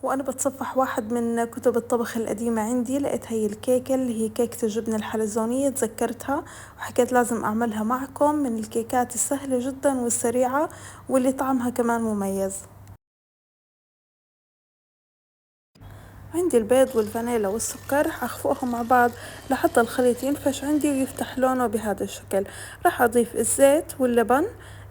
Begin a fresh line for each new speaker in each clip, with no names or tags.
وأنا بتصفح واحد من كتب الطبخ القديمة عندي، لقيت هي الكيكة اللي هي كيكة الجبنة الحلزونية، تذكرتها وحكيت لازم أعملها معكم. من الكيكات السهلة جدا والسريعة واللي طعمها كمان مميز. عندي البيض والفانيلا والسكر، راح أخفقهم مع بعض لحتى الخليط ينفش عندي ويفتح لونه بهذا الشكل. راح أضيف الزيت واللبن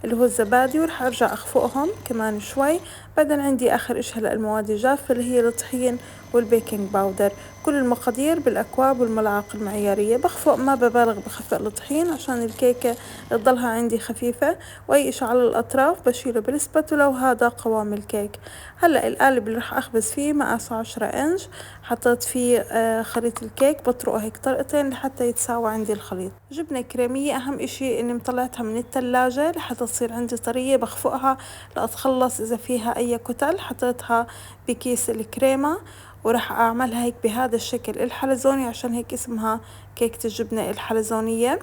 اللي هو الزبادي، وراح أرجع أخفقهم كمان شوي. بعدين عندي آخر إشي هلأ المواد الجافة اللي هي الطحين والبيكنج باودر. كل المقادير بالأكواب والملعقة المعيارية. بخفق، ما ببالغ بخفق الطحين عشان الكيكة تضلها عندي خفيفة، وأي إشي على الأطراف بشيله بالسباتولا، وهذا قوام الكيك. هلأ القالب اللي راح أخبز فيه مقاسه 10 إنش، حطيت فيه خليط الكيك، بطرقه هيك طرقتين لحتى يتساوى عندي الخليط. جبنة كريمية، أهم إشي إني مطلعتها من التلاجة لحتى تصير عندي طرية. بخفقها لأتخلص إذا فيها أي كتل. حطيتها بكيس الكريمة وراح أعملها هيك بهذا الشكل الحلزوني، عشان هيك اسمها كيكة الجبنة الحلزونية.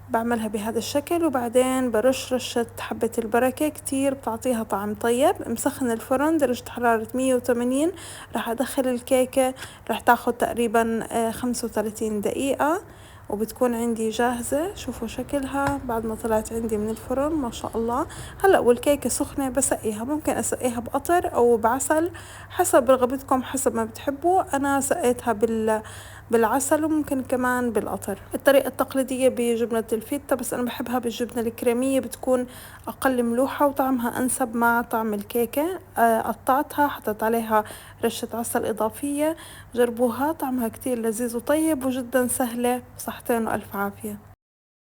بعملها بهذا الشكل، وبعدين برش رشة حبة البركة كتير، بتعطيها طعم طيب. مسخن الفرن درجة حرارة 180. راح أدخل الكيكة، راح تاخد تقريبا 35 دقيقة وبتكون عندي جاهزة. شوفوا شكلها بعد ما طلعت عندي من الفرن، ما شاء الله. هلأ والكيكة سخنة بسقيها، ممكن أسقيها بقطر أو بعسل حسب رغبتكم، حسب ما بتحبوا. أنا سقيتها بالعسل وممكن كمان بالقطر. الطريقة التقليدية بجبنة الفيتا، بس أنا بحبها بالجبنة الكريمية، بتكون أقل ملوحة وطعمها أنسب مع طعم الكيكة. قطعتها، حطيت عليها رشة عسل إضافية. جربوها، طعمها كتير لذيذ وطيب وجدا سهلة. صحتين وألف عافية.